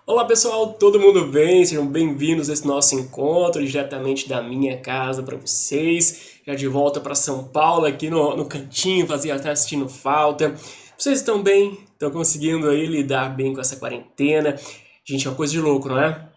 Olá pessoal, todo mundo bem? Sejam bem-vindos a esse nosso encontro diretamente da minha casa para vocês. Já de volta para São Paulo, aqui no cantinho, fazia até assistindo falta. Vocês estão bem? Estão conseguindo aí lidar bem com essa quarentena? Gente, é uma coisa de louco, não é?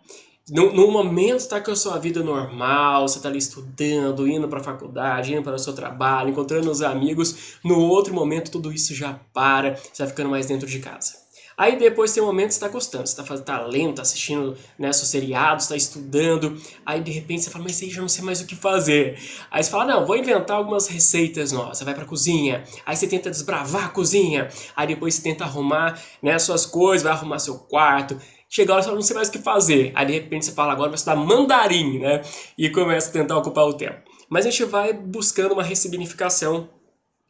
No momento tá com a sua vida normal, você tá ali estudando, indo para a faculdade, indo para o seu trabalho, encontrando os amigos. No outro momento tudo isso já para, você vai ficando mais dentro de casa. Aí depois tem um momento que você tá gostando, você tá lendo, tá assistindo, né, seus seriados, tá estudando, aí de repente você fala, mas aí já não sei mais o que fazer. Aí você fala, não, vou inventar algumas receitas novas, você vai pra cozinha, aí você tenta desbravar a cozinha, aí depois você tenta arrumar, né, suas coisas, vai arrumar seu quarto, chega a hora você fala, não sei mais o que fazer, aí de repente você fala, agora vai estudar mandarim, né, e começa a tentar ocupar o tempo. Mas a gente vai buscando uma ressignificação.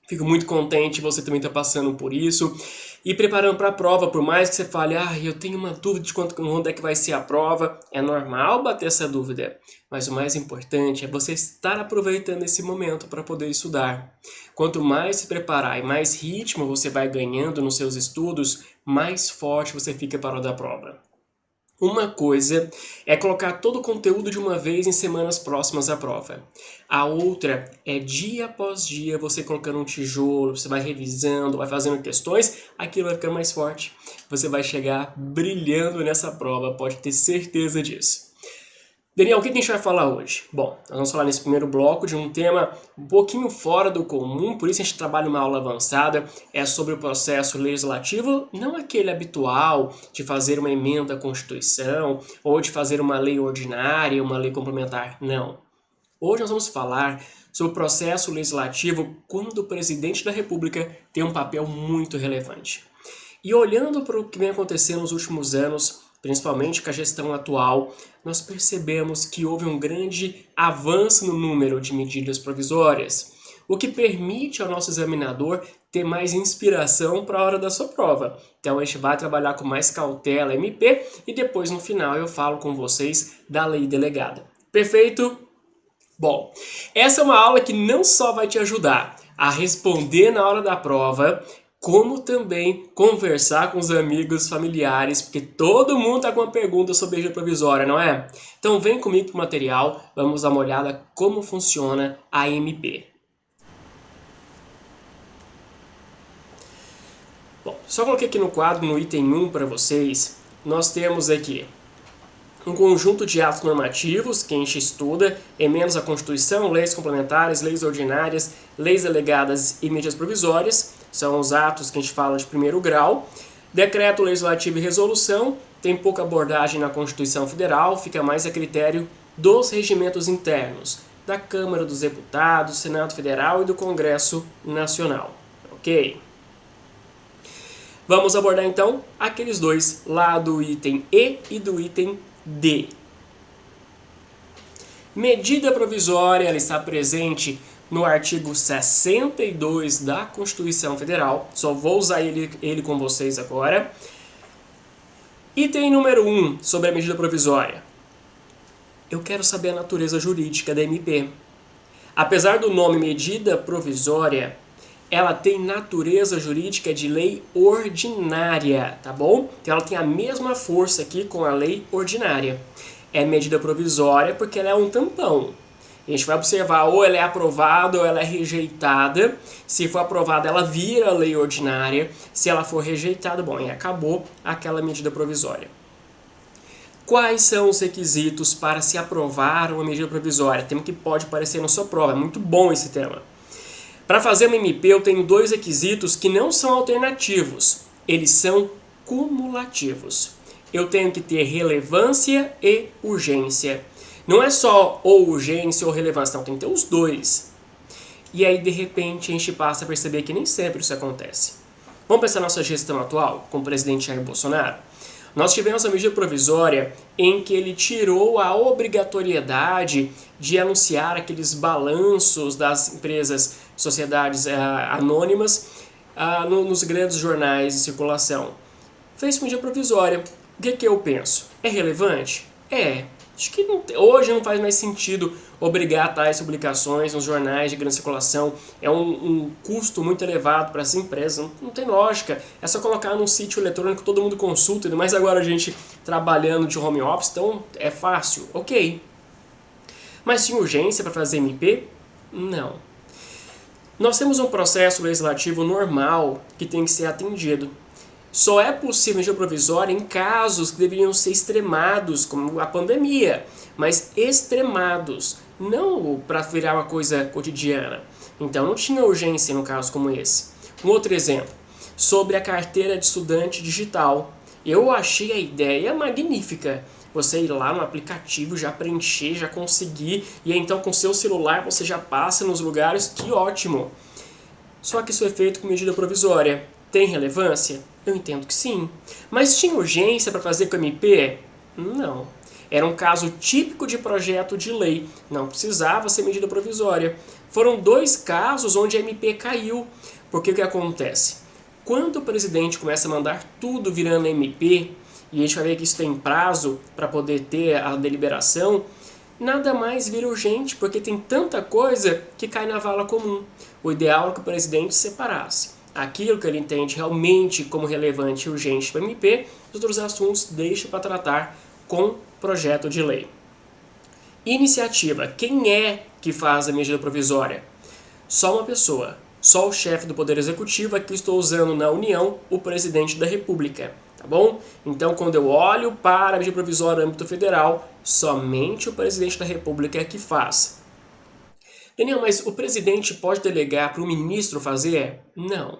Fico muito contente, você também está passando por isso. E preparando para a prova, por mais que você fale, eu tenho uma dúvida de quando é que vai ser a prova, é normal bater essa dúvida. Mas o mais importante é você estar aproveitando esse momento para poder estudar. Quanto mais se preparar e mais ritmo você vai ganhando nos seus estudos, mais forte você fica para o da prova. Uma coisa é colocar todo o conteúdo de uma vez em semanas próximas à prova. A outra é dia após dia você colocando um tijolo, você vai revisando, vai fazendo questões, aquilo vai ficando mais forte. Você vai chegar brilhando nessa prova, pode ter certeza disso. Daniel, o que a gente vai falar hoje? Bom, nós vamos falar nesse primeiro bloco de um tema um pouquinho fora do comum, por isso a gente trabalha uma aula avançada, é sobre o processo legislativo, não aquele habitual de fazer uma emenda à Constituição ou de fazer uma lei ordinária, uma lei complementar, não. Hoje nós vamos falar sobre o processo legislativo quando o presidente da República tem um papel muito relevante. E olhando para o que vem acontecendo nos últimos anos, principalmente com a gestão atual, nós percebemos que houve um grande avanço no número de medidas provisórias, o que permite ao nosso examinador ter mais inspiração para a hora da sua prova. Então a gente vai trabalhar com mais cautela MP e depois no final eu falo com vocês da lei delegada. Perfeito? Bom, essa é uma aula que não só vai te ajudar a responder na hora da prova, como também conversar com os amigos, familiares, porque todo mundo está com uma pergunta sobre medida provisória, não é? Então vem comigo para o material, vamos dar uma olhada como funciona a MP. Bom, só coloquei aqui no quadro, no item 1 para vocês, nós temos aqui um conjunto de atos normativos que a gente estuda, emendas à Constituição, leis complementares, leis ordinárias, leis delegadas e medidas provisórias, são os atos que a gente fala de primeiro grau. Decreto legislativo e resolução, tem pouca abordagem na Constituição Federal, fica mais a critério dos regimentos internos, da Câmara dos Deputados, Senado Federal e do Congresso Nacional. Ok? Vamos abordar então aqueles dois, lá do item E e do item D. Medida provisória, ela está presente no artigo 62 da Constituição Federal. Só vou usar ele com vocês agora. Item número 1 sobre a medida provisória. Eu quero saber a natureza jurídica da MP. Apesar do nome medida provisória, ela tem natureza jurídica de lei ordinária, tá bom? Então ela tem a mesma força aqui com a lei ordinária. É medida provisória porque ela é um tampão. A gente vai observar ou ela é aprovada ou ela é rejeitada. Se for aprovada, ela vira lei ordinária. Se ela for rejeitada, bom, aí acabou aquela medida provisória. Quais são os requisitos para se aprovar uma medida provisória? Tema que pode aparecer na sua prova, é muito bom esse tema. Para fazer uma MP, eu tenho dois requisitos que não são alternativos, eles são cumulativos. Eu tenho que ter relevância e urgência. Não é só ou urgência ou relevância, não, tem que ter os dois. E aí, de repente, a gente passa a perceber que nem sempre isso acontece. Vamos pensar na nossa gestão atual, com o presidente Jair Bolsonaro? Nós tivemos a medida provisória em que ele tirou a obrigatoriedade de anunciar aqueles balanços das empresas, sociedades anônimas, nos grandes jornais de circulação. Fez medida provisória. O que eu penso? É relevante? É. Acho que hoje não faz mais sentido obrigar tais publicações nos jornais de grande circulação. É um custo muito elevado para as empresas, não tem lógica. É só colocar num sítio eletrônico que todo mundo consulta, ainda mais agora a gente trabalhando de home office, então é fácil, ok. Mas tinha urgência para fazer MP? Não. Nós temos um processo legislativo normal que tem que ser atendido. Só é possível medida provisória em casos que deveriam ser extremados, como a pandemia, mas extremados, não para virar uma coisa cotidiana. Então não tinha urgência no caso como esse. Um outro exemplo, sobre a carteira de estudante digital. Eu achei a ideia magnífica. Você ir lá no aplicativo, já preencher, já conseguir, e então com seu celular você já passa nos lugares, que ótimo. Só que isso é feito com medida provisória. Tem relevância? Eu entendo que sim. Mas tinha urgência para fazer com MP? Não. Era um caso típico de projeto de lei. Não precisava ser medida provisória. Foram 2 casos onde a MP caiu. Porque o que acontece? Quando o presidente começa a mandar tudo virando MP, e a gente vai ver que isso tem prazo para poder ter a deliberação, nada mais vira urgente, porque tem tanta coisa que cai na vala comum. O ideal é que o presidente separasse aquilo que ele entende realmente como relevante e urgente para o MP, os outros assuntos deixa para tratar com projeto de lei. Iniciativa. Quem é que faz a medida provisória? Só uma pessoa. Só o chefe do Poder Executivo, aqui estou usando na União, o presidente da República. Tá bom? Então, quando eu olho para a medida provisória no âmbito federal, somente o presidente da República é que faz. Daniel, mas o presidente pode delegar para o ministro fazer? Não.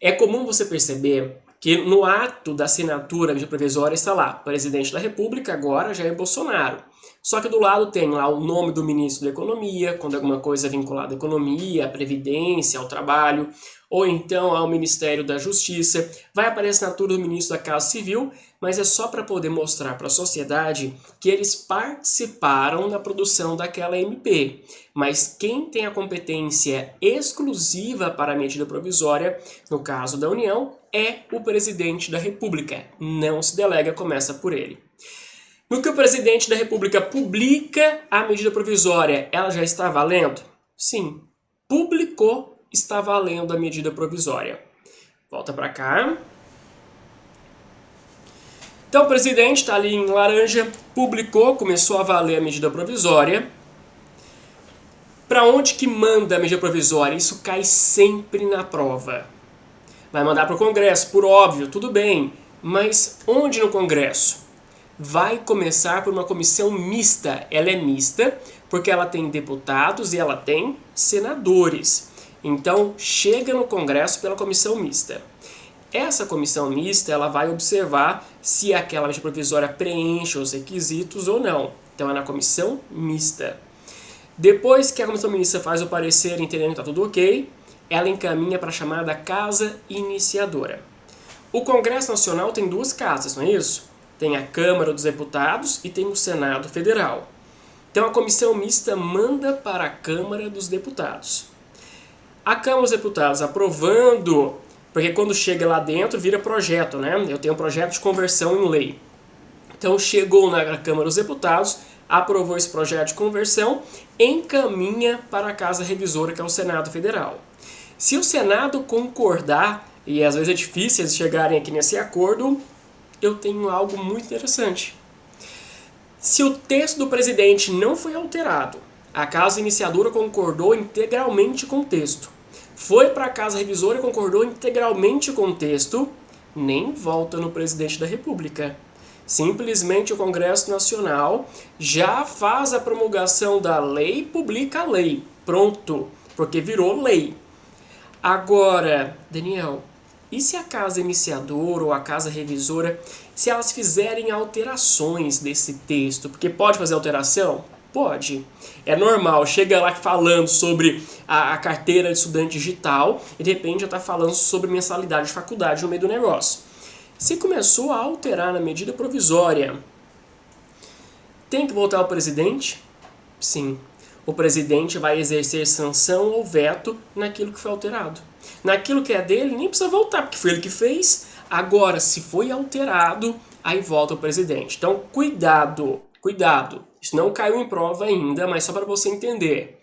É comum você perceber que no ato da assinatura da medida provisória está lá, presidente da República, agora Jair Bolsonaro. Só que do lado tem lá o nome do ministro da Economia, quando alguma coisa é vinculada à economia, à previdência, ao trabalho, ou então ao Ministério da Justiça. Vai aparecer a assinatura do ministro da Casa Civil, mas é só para poder mostrar para a sociedade que eles participaram na produção daquela MP. Mas quem tem a competência exclusiva para a medida provisória, no caso da União, é o presidente da República. Não se delega, começa por ele. No que o presidente da República publica a medida provisória, ela já está valendo? Sim. Publicou, está valendo a medida provisória. Volta para cá. Então o presidente está ali em laranja, publicou, começou a valer a medida provisória. Para onde que manda a medida provisória? Isso cai sempre na prova. Vai mandar para o Congresso, por óbvio, tudo bem. Mas onde no Congresso? Vai começar por uma comissão mista. Ela é mista porque ela tem deputados e ela tem senadores. Então, chega no Congresso pela comissão mista. Essa comissão mista ela vai observar se aquela medida provisória preenche os requisitos ou não. Então, é na comissão mista. Depois que a comissão mista faz o parecer entendendo que está tudo ok, ela encaminha para a chamada Casa Iniciadora. O Congresso Nacional tem 2 casas, não é isso? Tem a Câmara dos Deputados e tem o Senado Federal. Então a comissão mista manda para a Câmara dos Deputados. A Câmara dos Deputados aprovando, porque quando chega lá dentro vira projeto, né? Eu tenho um projeto de conversão em lei. Então chegou na Câmara dos Deputados, aprovou esse projeto de conversão, encaminha para a Casa Revisora, que é o Senado Federal. Se o Senado concordar, e às vezes é difícil eles chegarem aqui nesse acordo, eu tenho algo muito interessante. Se o texto do presidente não foi alterado, a Casa Iniciadora concordou integralmente com o texto, foi para a Casa Revisora e concordou integralmente com o texto, nem volta no presidente da República. Simplesmente o Congresso Nacional já faz a promulgação da lei e publica a lei. Pronto, porque virou lei. Agora, Daniel, e se a Casa Iniciadora ou a Casa Revisora, se elas fizerem alterações desse texto? Porque pode fazer alteração? Pode. É normal, chega lá falando sobre a carteira de estudante digital e de repente já está falando sobre mensalidade de faculdade no meio do negócio. Se começou a alterar na medida provisória, tem que voltar ao presidente? Sim. O presidente vai exercer sanção ou veto naquilo que foi alterado. Naquilo que é dele, nem precisa voltar, porque foi ele que fez. Agora, se foi alterado, aí volta o presidente. Então, cuidado cuidado, isso não caiu em prova ainda, mas só para você entender.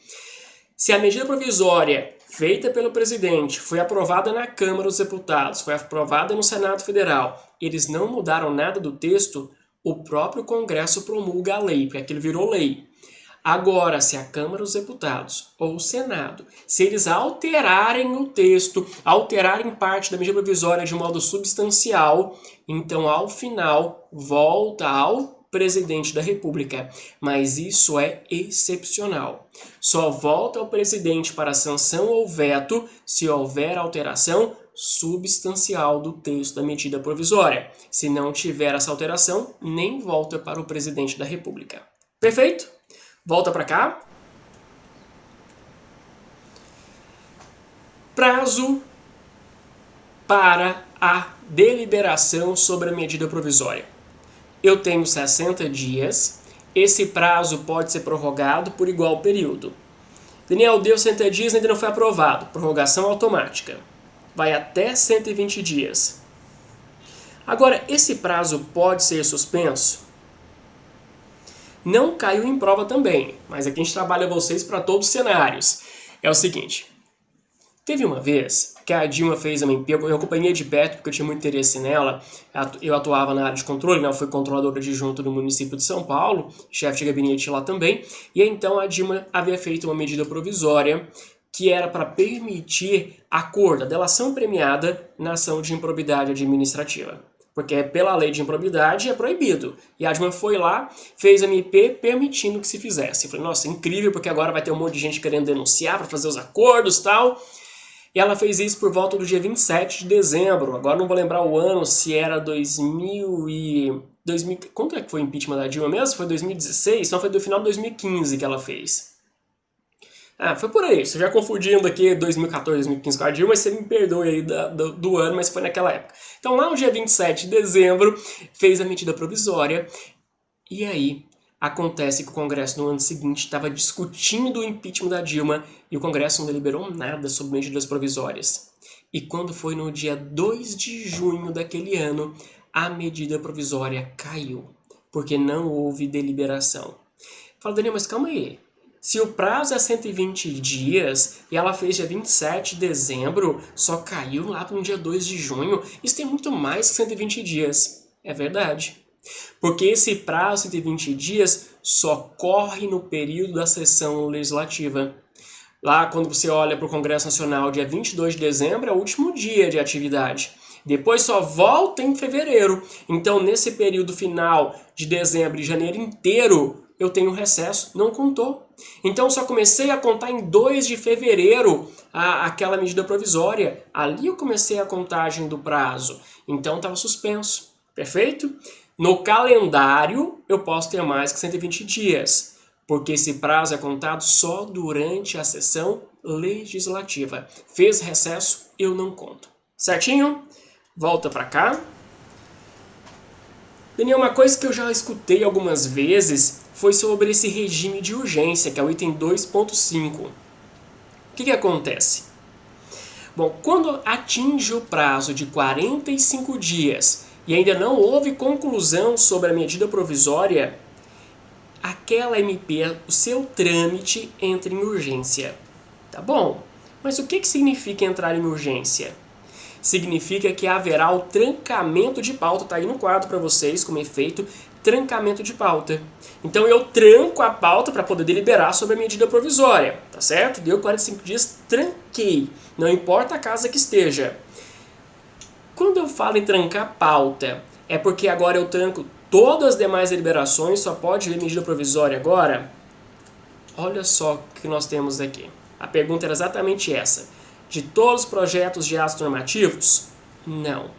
Se a medida provisória feita pelo presidente foi aprovada na Câmara dos Deputados, foi aprovada no Senado Federal, eles não mudaram nada do texto, o próprio Congresso promulga a lei, porque aquilo virou lei. Agora, se a Câmara dos Deputados ou o Senado, se eles alterarem o texto, alterarem parte da medida provisória de modo substancial, então ao final volta ao presidente da República. Mas isso é excepcional. Só volta ao presidente para sanção ou veto se houver alteração substancial do texto da medida provisória. Se não tiver essa alteração, nem volta para o presidente da República. Perfeito? Volta para cá. Prazo para a deliberação sobre a medida provisória. Eu tenho 60 dias. Esse prazo pode ser prorrogado por igual período. Daniel, deu 60 dias e ainda não foi aprovado. Prorrogação automática. Vai até 120 dias. Agora, esse prazo pode ser suspenso? Não caiu em prova também, mas aqui a gente trabalha vocês para todos os cenários. É o seguinte, teve uma vez que a Dilma fez uma empresa, eu acompanhei de perto porque eu tinha muito interesse nela, eu atuava na área de controle, né? Eu fui controladora adjunta do município de São Paulo, chefe de gabinete lá também, e então a Dilma havia feito uma medida provisória que era para permitir acordo, a delação premiada na ação de improbidade administrativa. Porque pela lei de improbidade é proibido. E a Dilma foi lá, fez a MP permitindo que se fizesse. Eu falei, nossa, incrível, porque agora vai ter um monte de gente querendo denunciar para fazer os acordos e tal. E ela fez isso por volta do dia 27 de dezembro. Agora não vou lembrar o ano, se era 2000. Quando é que foi o impeachment da Dilma mesmo? Foi 2016? Então foi do final de 2015 que ela fez. Foi por aí, você já confundindo aqui 2014, 2015 com a Dilma, mas você me perdoe aí do ano, mas foi naquela época. Então lá no dia 27 de dezembro, fez a medida provisória, e aí acontece que o Congresso no ano seguinte estava discutindo o impeachment da Dilma, e o Congresso não deliberou nada sobre medidas provisórias. E quando foi no dia 2 de junho daquele ano, a medida provisória caiu, porque não houve deliberação. Fala, Daniel, mas calma aí. Se o prazo é 120 dias e ela fez dia 27 de dezembro, só caiu lá no dia 2 de junho, isso tem muito mais que 120 dias. É verdade. Porque esse prazo, 120 dias, só corre no período da sessão legislativa. Lá, quando você olha para o Congresso Nacional, dia 22 de dezembro é o último dia de atividade. Depois só volta em fevereiro. Então, nesse período final de dezembro e janeiro inteiro, eu tenho recesso, não contou. Então, só comecei a contar em 2 de fevereiro aquela medida provisória. Ali eu comecei a contagem do prazo. Então, estava suspenso. Perfeito? No calendário, eu posso ter mais que 120 dias, porque esse prazo é contado só durante a sessão legislativa. Fez recesso, eu não conto. Certinho? Volta para cá. Daniel, uma coisa que eu já escutei algumas vezes foi sobre esse regime de urgência, que é o item 2.5. O que acontece? Bom, quando atinge o prazo de 45 dias e ainda não houve conclusão sobre a medida provisória, aquela MP, o seu trâmite entra em urgência. Tá bom, mas o que significa entrar em urgência? Significa que haverá o trancamento de pauta, tá aí no quadro para vocês como efeito, trancamento de pauta. Então eu tranco a pauta para poder deliberar sobre a medida provisória, tá certo? Deu 45 dias, tranquei, não importa a casa que esteja. Quando eu falo em trancar pauta, é porque agora eu tranco todas as demais deliberações, só pode ver medida provisória agora? Olha só o que nós temos aqui. A pergunta era exatamente essa. De todos os projetos de atos normativos? Não.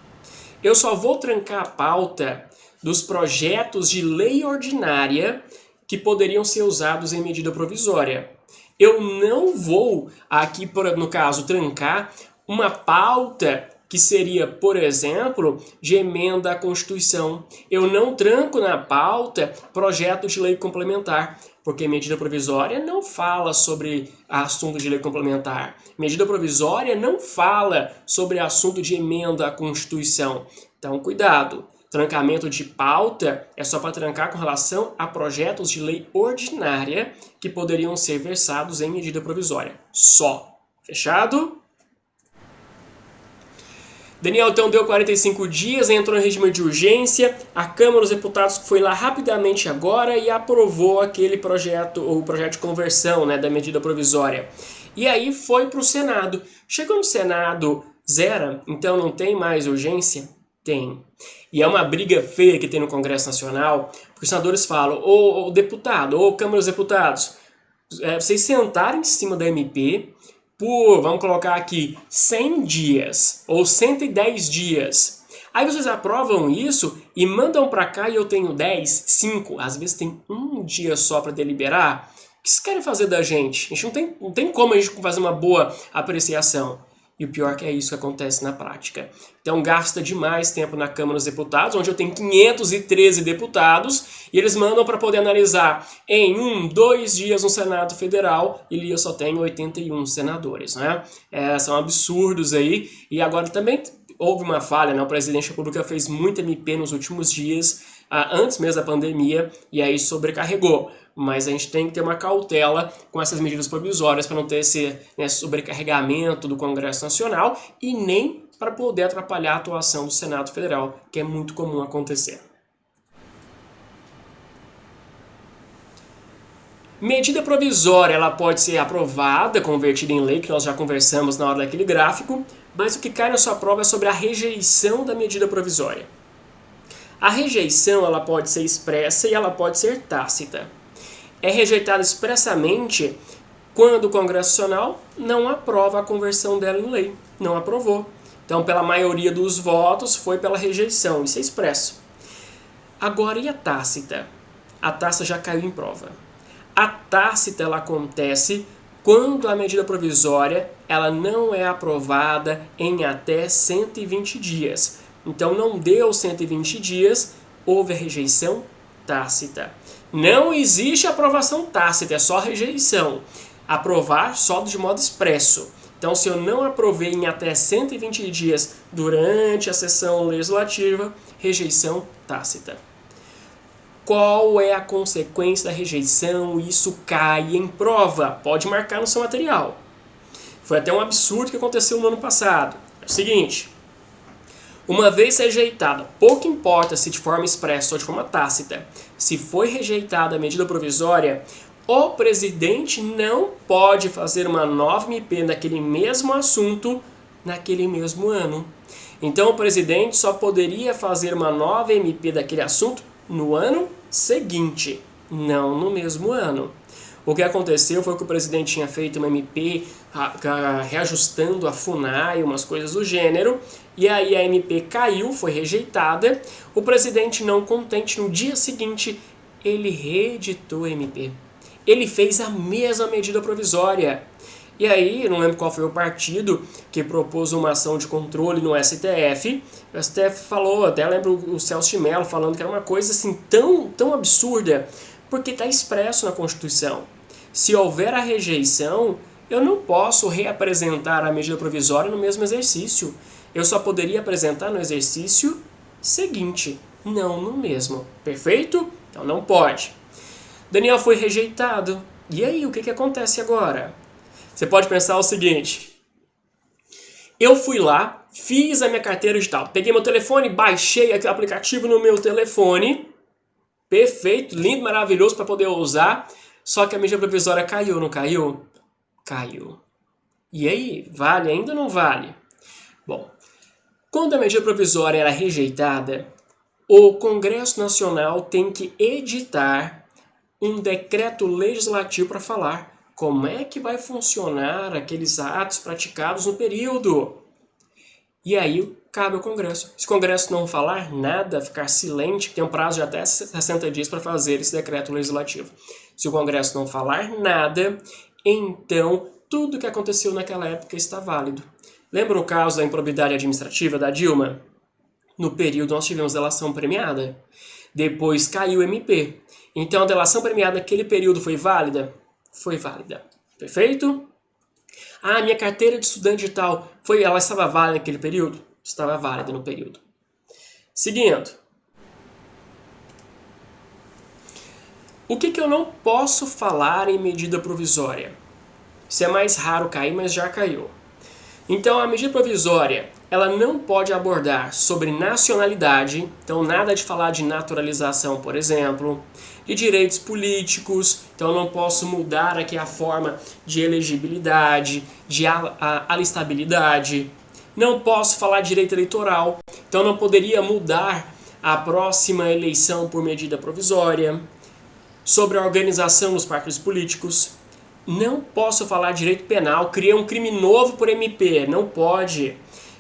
Eu só vou trancar a pauta dos projetos de lei ordinária que poderiam ser usados em medida provisória. Eu não vou aqui, no caso, trancar uma pauta que seria, por exemplo, de emenda à Constituição. Eu não tranco na pauta projeto de lei complementar, porque medida provisória não fala sobre assunto de lei complementar. Medida provisória não fala sobre assunto de emenda à Constituição. Então, cuidado. Trancamento de pauta é só para trancar com relação a projetos de lei ordinária que poderiam ser versados em medida provisória. Só. Fechado? Daniel, então deu 45 dias, entrou em regime de urgência, a Câmara dos Deputados foi lá rapidamente agora e aprovou aquele projeto, o projeto de conversão, né, da medida provisória. E aí foi para o Senado. Chegou no Senado, zera, então não tem mais urgência? Tem. E é uma briga feia que tem no Congresso Nacional, porque os senadores falam, ô deputado, ô Câmara dos Deputados, vocês sentaram em cima da MP por, vamos colocar aqui, 100 dias ou 110 dias. Aí vocês aprovam isso e mandam para cá e eu tenho 10, 5, às vezes tem um dia só para deliberar. O que vocês querem fazer da gente? A gente não tem como a gente fazer uma boa apreciação. E o pior é que é isso que acontece na prática. Então gasta demais tempo na Câmara dos Deputados, onde eu tenho 513 deputados, e eles mandam para poder analisar em 2 dias no Senado Federal, e eu só tenho 81 senadores, né? São absurdos aí, e agora também houve uma falha, né? O presidente da República fez muita MP nos últimos dias, antes mesmo da pandemia, e aí sobrecarregou. Mas a gente tem que ter uma cautela com essas medidas provisórias para não ter esse, né, sobrecarregamento do Congresso Nacional e nem para poder atrapalhar a atuação do Senado Federal, que é muito comum acontecer. Medida provisória, ela pode ser aprovada, convertida em lei, que nós já conversamos na hora daquele gráfico, mas o que cai na sua prova é sobre a rejeição da medida provisória. A rejeição, ela pode ser expressa e ela pode ser tácita. É rejeitada expressamente quando o Congresso Nacional não aprova a conversão dela em lei, não aprovou. Então, pela maioria dos votos, foi pela rejeição, isso é expresso. Agora, e a tácita? A tácita já caiu em prova. A tácita, ela acontece quando a medida provisória ela não é aprovada em até 120 dias. Então, não deu 120 dias, houve a rejeição tácita. Não existe aprovação tácita, é só rejeição. Aprovar só de modo expresso. Então, se eu não aprovei em até 120 dias durante a sessão legislativa, rejeição tácita. Qual é a consequência da rejeição? Isso cai em prova. Pode marcar no seu material. Foi até um absurdo que aconteceu no ano passado. É o seguinte: uma vez rejeitada, pouco importa se de forma expressa ou de forma tácita, se foi rejeitada a medida provisória, o presidente não pode fazer uma nova MP naquele mesmo assunto naquele mesmo ano. Então o presidente só poderia fazer uma nova MP daquele assunto no ano seguinte, não no mesmo ano. O que aconteceu foi que o presidente tinha feito uma MP reajustando a FUNAI, umas coisas do gênero, e aí a MP caiu, foi rejeitada. O presidente, não contente, no dia seguinte, ele reeditou a MP. Ele fez a mesma medida provisória. E aí, não lembro qual foi o partido que propôs uma ação de controle no STF. O STF falou, até lembro o Celso de Mello falando que era uma coisa assim tão absurda, porque está expresso na Constituição. Se houver a rejeição, eu não posso reapresentar a medida provisória no mesmo exercício. Eu só poderia apresentar no exercício seguinte, não no mesmo. Perfeito? Então não pode. Daniel foi rejeitado. E aí, o que acontece agora? Você pode pensar o seguinte: eu fui lá, fiz a minha carteira digital, peguei meu telefone, baixei aquele aplicativo no meu telefone, perfeito, lindo, maravilhoso para poder usar, só que a medida provisória caiu, não caiu? Caiu. E aí, vale ainda ou não vale? Bom, quando a medida provisória era rejeitada, o Congresso Nacional tem que editar um decreto legislativo para falar como é que vai funcionar aqueles atos praticados no período. E aí cabe ao Congresso. Se o Congresso não falar nada, ficar silente, tem um prazo de até 60 dias para fazer esse decreto legislativo. Se o Congresso não falar nada, então tudo que aconteceu naquela época está válido. Lembra o caso da improbidade administrativa da Dilma? No período nós tivemos delação premiada. Depois caiu o MP. Então a delação premiada naquele período foi válida? Foi válida. Perfeito? Ah, minha carteira de estudante digital, ela estava válida naquele período? Estava válida no período. Seguindo, O que eu não posso falar em medida provisória? Isso é mais raro cair, mas já caiu. Então, a medida provisória, ela não pode abordar sobre nacionalidade, então nada de falar de naturalização, por exemplo, de direitos políticos, então eu não posso mudar aqui a forma de elegibilidade, de alistabilidade, não posso falar de direito eleitoral, então não poderia mudar a próxima eleição por medida provisória, sobre a organização dos partidos políticos. Não posso falar de direito penal, criei um crime novo por MP, não pode.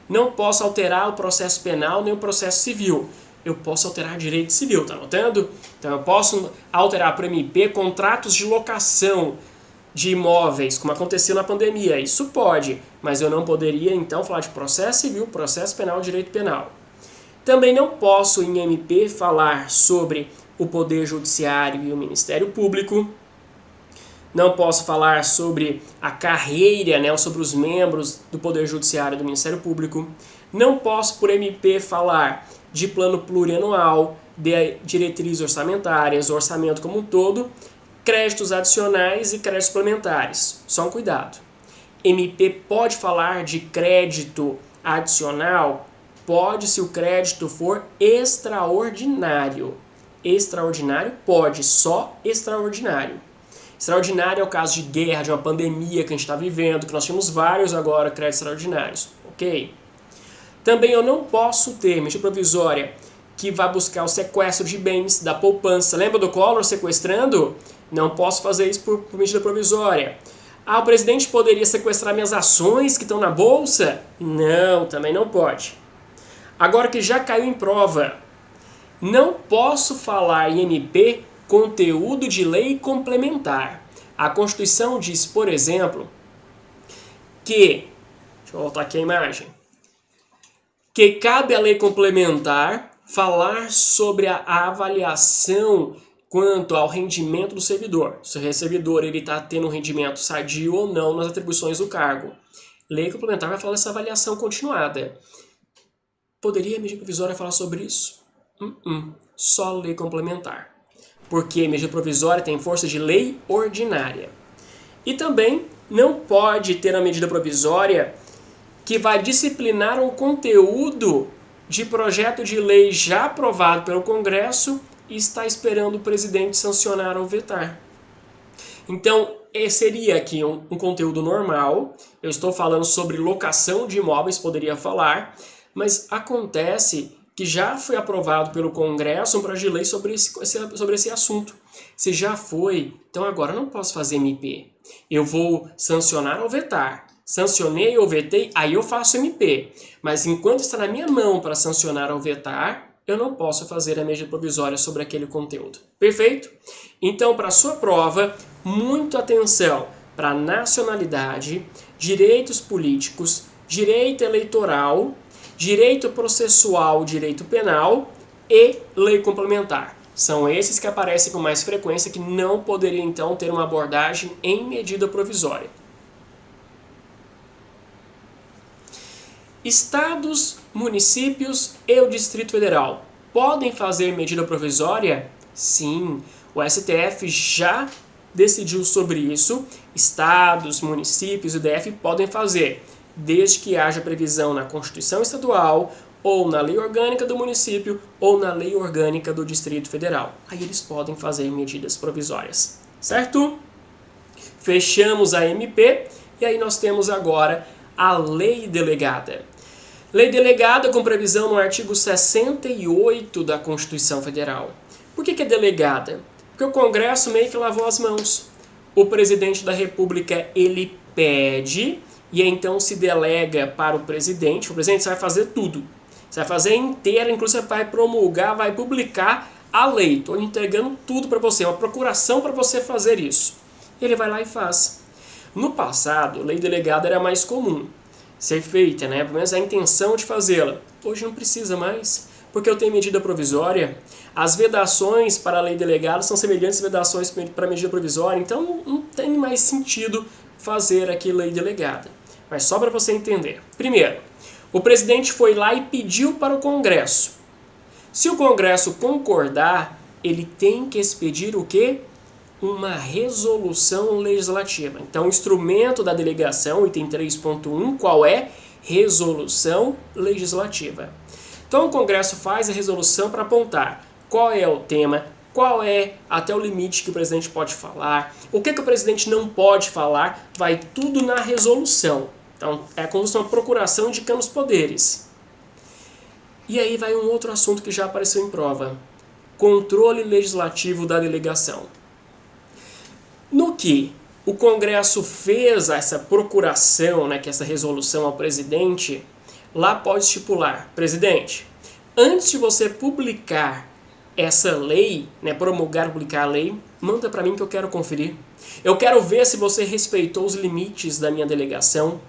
Não posso alterar o processo penal nem o processo civil. Eu posso alterar direito civil, tá notando? Então eu posso alterar por MP contratos de locação de imóveis, como aconteceu na pandemia. Isso pode, mas eu não poderia então falar de processo civil, processo penal, direito penal. Também não posso em MP falar sobre o Poder Judiciário e o Ministério Público. Não posso falar sobre a carreira, né, ou sobre os membros do Poder Judiciário e do Ministério Público. Não posso, por MP, falar de plano plurianual, de diretrizes orçamentárias, orçamento como um todo, créditos adicionais e créditos suplementares. Só um cuidado. MP pode falar de crédito adicional? Pode, se o crédito for extraordinário. Extraordinário pode, só extraordinário. Extraordinário é o caso de guerra, de uma pandemia que a gente está vivendo, que nós temos vários agora créditos extraordinários, ok? Também eu não posso ter medida provisória que vai buscar o sequestro de bens da poupança. Lembra do Collor sequestrando? Não posso fazer isso por medida provisória. Ah, o presidente poderia sequestrar minhas ações que estão na bolsa? Não, também não pode. Agora que já caiu em prova, não posso falar em MP conteúdo de lei complementar. A Constituição diz, por exemplo, que, deixa eu voltar aqui a imagem, que cabe à lei complementar falar sobre a avaliação quanto ao rendimento do servidor. Se o servidor está tendo um rendimento sadio ou não nas atribuições do cargo. Lei complementar vai falar dessa avaliação continuada. Poderia a medida provisória falar sobre isso? Só lei complementar. Porque medida provisória tem força de lei ordinária. E também não pode ter a medida provisória que vai disciplinar um conteúdo de projeto de lei já aprovado pelo Congresso e está esperando o presidente sancionar ou vetar. Então, seria aqui um conteúdo normal. Eu estou falando sobre locação de imóveis, poderia falar, mas acontece que já foi aprovado pelo Congresso um projeto de lei sobre esse assunto. Se já foi, então agora eu não posso fazer MP. Eu vou sancionar ou vetar. Sancionei ou vetei, aí eu faço MP. Mas enquanto está na minha mão para sancionar ou vetar, eu não posso fazer a medida provisória sobre aquele conteúdo. Perfeito? Então, para a sua prova, muito atenção para nacionalidade, direitos políticos, direito eleitoral, direito processual, direito penal e lei complementar. São esses que aparecem com mais frequência que não poderiam, então, ter uma abordagem em medida provisória. Estados, municípios e o Distrito Federal podem fazer medida provisória? Sim, o STF já decidiu sobre isso. Estados, municípios e o DF podem fazer, desde que haja previsão na Constituição Estadual, ou na Lei Orgânica do Município, ou na Lei Orgânica do Distrito Federal. Aí eles podem fazer medidas provisórias, certo? Fechamos a MP e aí nós temos agora a Lei Delegada. Lei Delegada com previsão no artigo 68 da Constituição Federal. Por que é delegada? Porque o Congresso meio que lavou as mãos. O presidente da República, ele pede e então se delega para o presidente você vai fazer tudo. Você vai fazer inteira, inclusive você vai promulgar, vai publicar a lei. Estou entregando tudo para você, uma procuração para você fazer isso. Ele vai lá e faz. No passado, a lei delegada era mais comum ser feita, né? Pelo menos a intenção de fazê-la. Hoje não precisa mais, porque eu tenho medida provisória. As vedações para a lei delegada são semelhantes às vedações para a medida provisória, então não tem mais sentido fazer aqui lei delegada. Mas só para você entender. Primeiro, o presidente foi lá e pediu para o Congresso. Se o Congresso concordar, ele tem que expedir o quê? uma resolução legislativa. Então, o instrumento da delegação, item 3.1, qual é? Resolução legislativa. Então, o Congresso faz a resolução para apontar qual é o tema, qual é até o limite que o presidente pode falar, o que o presidente não pode falar, vai tudo na resolução. Então, é como se fosse uma procuração indicando os poderes. E aí vai um outro assunto que já apareceu em prova. Controle legislativo da delegação. No que o Congresso fez essa procuração, que é essa resolução ao presidente, lá pode estipular: presidente, antes de você publicar essa lei, promulgar, publicar a lei, manda para mim que eu quero conferir. Eu quero ver se você respeitou os limites da minha delegação.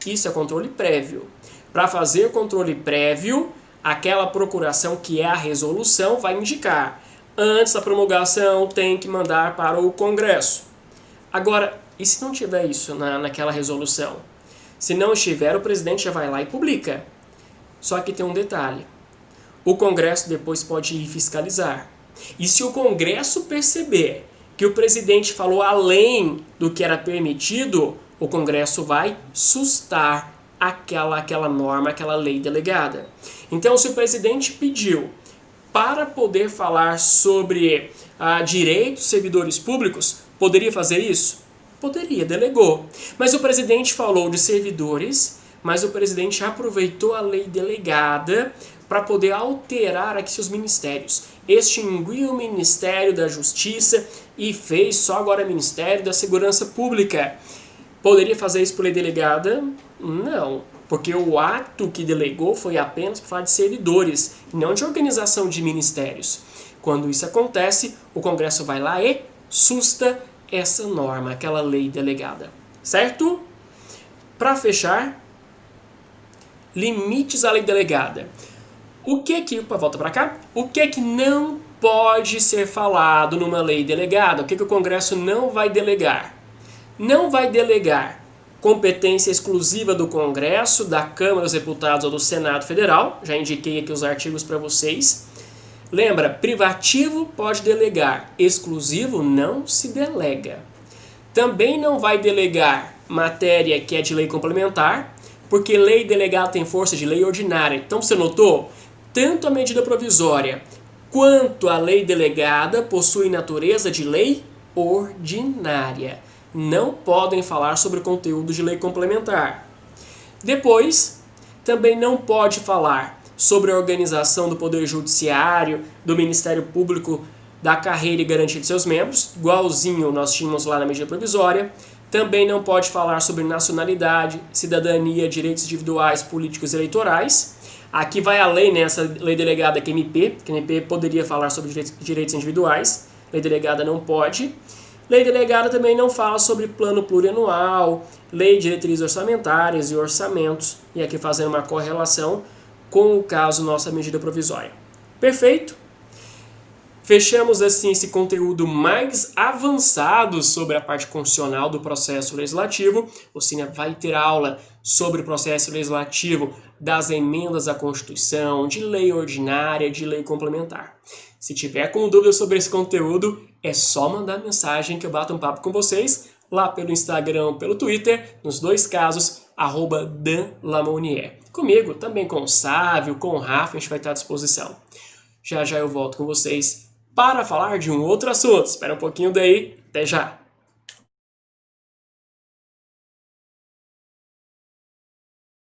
Isso é controle prévio. Para fazer controle prévio, aquela procuração que é a resolução vai indicar: antes da promulgação tem que mandar para o Congresso. Agora, e se não tiver isso naquela resolução? Se não estiver, o presidente já vai lá e publica. Só que tem um detalhe: o Congresso depois pode ir fiscalizar. E se o Congresso perceber que o presidente falou além do que era permitido, o Congresso vai sustar aquela norma, aquela lei delegada. Então, se o presidente pediu para poder falar sobre direitos dos servidores públicos, poderia fazer isso? Poderia, delegou. Mas o presidente falou de servidores, mas o presidente aproveitou a lei delegada para poder alterar aqui seus ministérios. Extinguiu o Ministério da Justiça e fez só agora o Ministério da Segurança Pública. Poderia fazer isso por lei delegada? Não, porque o ato que delegou foi apenas para falar de servidores, e não de organização de ministérios. Quando isso acontece, o Congresso vai lá e susta essa norma, aquela lei delegada. Certo? Para fechar, limites à lei delegada. Volta para cá. O que não pode ser falado numa lei delegada? O que o Congresso não vai delegar? Não vai delegar competência exclusiva do Congresso, da Câmara dos Deputados ou do Senado Federal. Já indiquei aqui os artigos para vocês. Lembra, privativo pode delegar, exclusivo não se delega. Também não vai delegar matéria que é de lei complementar, porque lei delegada tem força de lei ordinária. Então você notou? Tanto a medida provisória quanto a lei delegada possuem natureza de lei ordinária. Não podem falar sobre o conteúdo de lei complementar. Depois, também não pode falar sobre a organização do Poder Judiciário, do Ministério Público, da carreira e garantia de seus membros, igualzinho nós tínhamos lá na medida provisória. Também não pode falar sobre nacionalidade, cidadania, direitos individuais, políticos e eleitorais. Aqui vai além, essa lei delegada que a MP poderia falar sobre direitos individuais, lei delegada não pode. Lei delegada também não fala sobre plano plurianual, lei de diretrizes orçamentárias e orçamentos, e aqui fazendo uma correlação com o caso nossa medida provisória. Perfeito? Fechamos assim esse conteúdo mais avançado sobre a parte constitucional do processo legislativo. Você vai ter aula sobre o processo legislativo das emendas à Constituição, de lei ordinária, de lei complementar. Se tiver com dúvida sobre esse conteúdo, é só mandar mensagem que eu bato um papo com vocês lá pelo Instagram, pelo Twitter, nos dois casos, @danlamonier. Comigo, também com o Sávio, com o Rafa, a gente vai estar à disposição. Já já eu volto com vocês para falar de um outro assunto. Espera um pouquinho daí, até já!